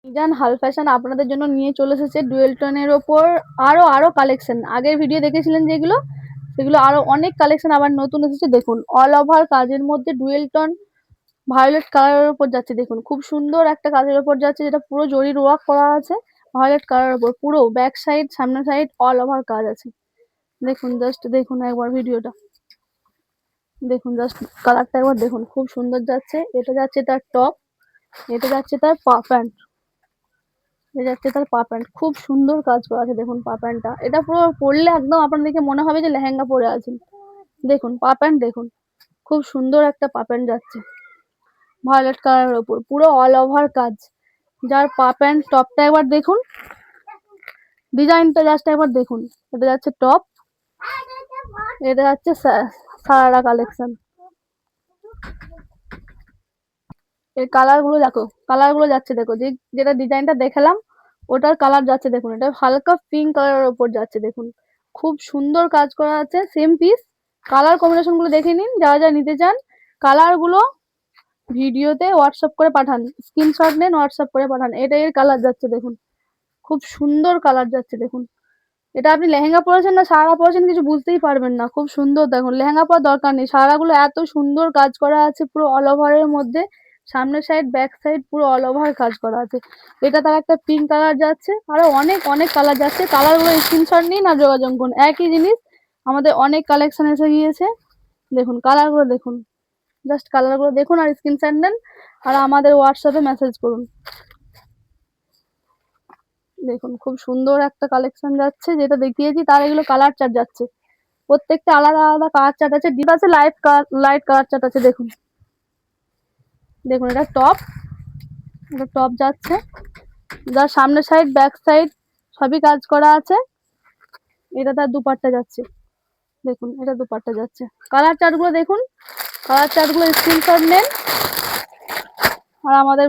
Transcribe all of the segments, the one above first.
মিজান হাল ফ্যাশন আপনাদের জন্য নিয়ে চলে এসেছে ডুয়েল টোনের ওপর আরো কালেকশন। আগের ভিডিও দেখেছিলেন যেগুলো, সেগুলো আরো অনেক কালেকশন আবার নতুন এসেছে। দেখুন অল ওভার কাজের মধ্যে ডুয়েল টোন ভায়োলেট কালারের উপর যাচ্ছে। দেখুন খুব সুন্দর একটা কাজের উপর যাচ্ছে, যেটা পুরো জরির ওয়ার্ক করা আছে ভায়োলেট কালারের উপর। পুরো ব্যাক সাইড সামনের সাইড অল ওভার কাজ আছে। দেখুন জাস্ট দেখুন একবার ভিডিওটা দেখুন, জাস্ট কালারটা একবার দেখুন, খুব সুন্দর যাচ্ছে। এটা যাচ্ছে তার টপ, এটা যাচ্ছে তার পা প্যান্ট, এটা যাচ্ছে তার পা প্যান্ট। খুব সুন্দর কাজ করা আছে। দেখুন পা প্যান্টটা, এটা পুরো পরলে একদম আপনার দেখে মনে হবে যে লেহেঙ্গা পরে আছেন। দেখুন পা প্যান্ট দেখুন, খুব সুন্দর একটা পা প্যান্ট যাচ্ছে ভায়োলেট কালারের ওপর, পুরো অল ওভার কাজ। যার পা প্যান্ট টপটা একবার দেখুন, ডিজাইনটা জাস্ট একবার দেখুন। এটা যাচ্ছে টপ, এটা যাচ্ছে সারারা কালেকশন। এর কালার গুলো দেখো, কালার গুলো যাচ্ছে দেখো, যেটা ডিজাইনটা দেখালাম ওটার কালার যাচ্ছে দেখুন। এটা হালকা পিঙ্ক কালারের উপর যাচ্ছে। দেখুন খুব সুন্দর কাজ করা আছে, সেম পিস। কালার কম্বিনেশন গুলো দেখে নিন, যারা যারা নিতে চান। কালার গুলো ভিডিওতে হোয়াটসঅ্যাপ করে পাঠান, স্ক্রিনশট নেন হোয়াটসঅ্যাপ করে পাঠান। এটা এর কালার যাচ্ছে দেখুন, খুব সুন্দর কালার যাচ্ছে দেখুন। এটা আপনি লেহেঙ্গা পরেছেন না সারা পরেছেন কিছু বুঝতেই পারবেন না, খুব সুন্দর। দেখুন লেহেঙ্গা পরার দরকার নেই, সারাগুলো এত সুন্দর কাজ করা আছে পুরো অল ওভারের মধ্যে। সামনের সাইড ব্যাক সাইড পুরো অল ওভার কাজ করা আছে। এটা তার একটা পিঙ্ক কালার যাচ্ছে, আরো অনেক অনেক কালার যাচ্ছে। কালারগুলো স্ক্রিনশট নিন আর যোগাযোগ করুন। একই জিনিস আমাদের অনেক কালেকশন এসে গিয়েছে। দেখুন কালারগুলো দেখুন, জাস্ট কালারগুলো দেখুন আর স্ক্রিনশট নেন আর আমাদের হোয়াটসঅ্যাপে মেসেজ করুন। দেখুন খুব সুন্দর একটা কালেকশন যাচ্ছে, যেটা দেখিয়েছি তার এগুলো কালার চার্ট যাচ্ছে। প্রত্যেকটা আলাদা আলাদা কালার চার্ট আছে, ডিপ আছে, লাইট কালার চার্ট আছে। দেখুন দেখুন এটা টপ, এটা টপ যাচ্ছে, যার সামনের সাইড ব্যাক সাইড সবই কাজ করা আছে। এটা তার দুপাট্টা যাচ্ছে। দেখুন এটা দুপাট্টা যাচ্ছে। কালার চার্ট গুলো দেখুন, কালার চার্ট গুলো স্ক্রিনশট নেন আর আমাদের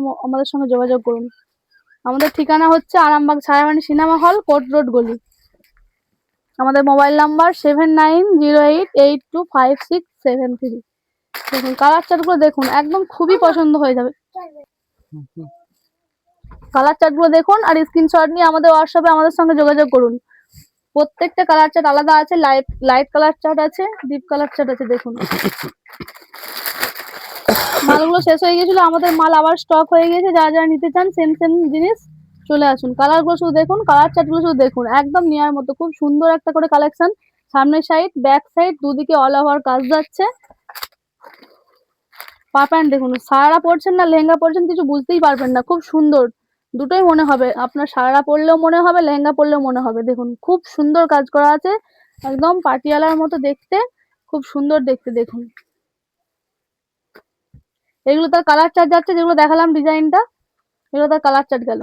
সঙ্গে যোগাযোগ করুন। আমাদের ঠিকানা হচ্ছে Arambagh Chhayabani cinema hall, court road গলি। আমাদের মোবাইল নাম্বার 7908825673। দেখুন কালার চার্ট গুলো দেখুন, একদম খুবই পছন্দ হয়ে যাবে। কালার চার্ট গুলো দেখুন আর স্ক্রিনশট নিয়ে আমাদের হোয়াটসঅ্যাপে আমাদের সঙ্গে যোগাযোগ করুন। প্রত্যেকটা কালার চার্ট আলাদা আছে, লাইট কালার চার্ট আছে, ডিপ কালার চার্ট আছে। দেখুন মালগুলো শেষ হয়ে গেছিল, আমাদের মাল আবার স্টক হয়ে গেছে। যারা যারা নিতে চান সেম সেম জিনিস চলে আসুন। কালার গুলো শুধু দেখুন, কালার চার্ট গুলো শুধু দেখুন, একদম নেওয়ার মতো। খুব সুন্দর একটা করে কালেকশন, সামনের সাইড ব্যাক সাইড দুদিকে অল ওভার কাজ যাচ্ছে। পা প্যান্ট দেখুন, সারারা পরছেন না লেহেঙ্গা পরছেন কিছু বুঝতেই পারবেন না, খুব সুন্দর। দুটোই মনে হবে, আপনার সারারা পরলেও মনে হবে, লেহেঙ্গা পরলেও মনে হবে। দেখুন খুব সুন্দর কাজ করা আছে, একদম পাটিয়ালার মতো দেখতে, খুব সুন্দর দেখতে। দেখুন এগুলো তার কালার চার্ট যাচ্ছে, যেগুলো দেখালাম ডিজাইনটা, এগুলো তার কালার চার্ট গেল।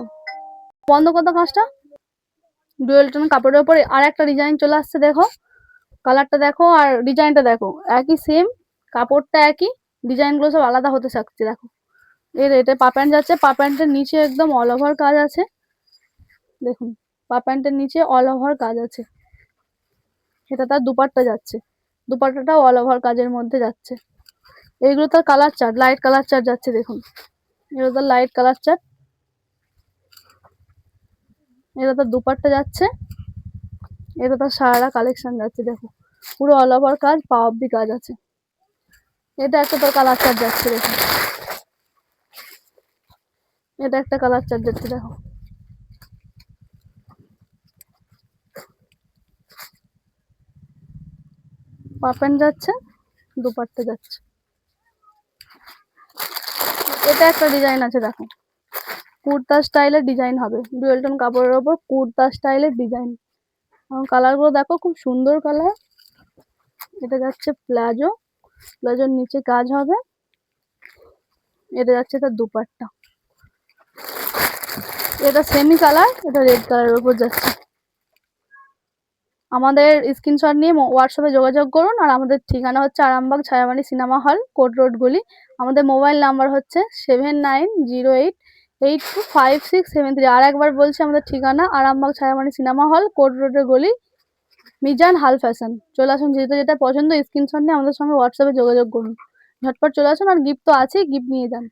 বন্ধ করতো কাজটা। ডুয়েল টোন কাপড়ের উপরে আর একটা ডিজাইন চলে আসছে, দেখো কালারটা দেখো আর ডিজাইনটা দেখো, একই সেম, কাপড়টা একই, ডিজাইনগুলো সব আলাদা হতে থাকছে। দেখো এটা পা প্যান্ট যাচ্ছে, পা প্যান্টের নিচে একদম অল ওভার কাজ আছে। দেখুন পা প্যান্টের নিচে অল ওভার কাজ আছে। এটা তার দুপাট্টা যাচ্ছে, দুপাট্টাটাও অল ওভার কাজের মধ্যে যাচ্ছে। এইগুলো তার colour chart, light colour chart যাচ্ছে। দেখুন এগুলো তার লাইট কালার চার্ট, এটা তার দুপাট্টা যাচ্ছে, এটা তার সারারা কালেকশন যাচ্ছে। দেখো পুরো অল ওভার কাজ, পা অব্দি কাজ আছে। এটা একটা তোর কালার চার্ট যাচ্ছে। দেখুন এটা একটা কালার চার্ট যাচ্ছে। দেখো পা প্যান্ট যাচ্ছে, দুপাট্টা যাচ্ছে। এটা একটা ডিজাইন আছে, দেখো কুর্তা স্টাইলের ডিজাইন হবে, ডুয়েল টোন কাপড়ের ওপর কুর্তা স্টাইলের ডিজাইন। কালার গুলো দেখো, খুব সুন্দর কালার। এটা যাচ্ছে প্লাজো, প্লাজোর নিচে কাজ হবে। এটা যাচ্ছে তার দুপাট্টা, এটা সেমি কালার, এটা রেড কালারের উপর যাচ্ছে। আমাদের স্ক্রিনশট নিয়ে হোয়াটসঅ্যাপে যোগাযোগ করুন আর আমাদের ঠিকানা হচ্ছে Arambagh Chhayabani cinema hall, court road গলি। আমাদের মোবাইল নাম্বার হচ্ছে 7908825673। আর একবার বলছি, আমাদের ঠিকানা Arambagh Chhayabani cinema hall, court রোডের গলি, মিজান হাল ফ্যাশন। চলে আসুন, যেটা যেটা পছন্দ স্ক্রিনশট নিয়ে আমাদের সঙ্গে হোয়াটসঅ্যাপে যোগাযোগ করুন। ঝটপট চলে আসুন, আর গিফট তো আছেই, গিফট নিয়ে যান।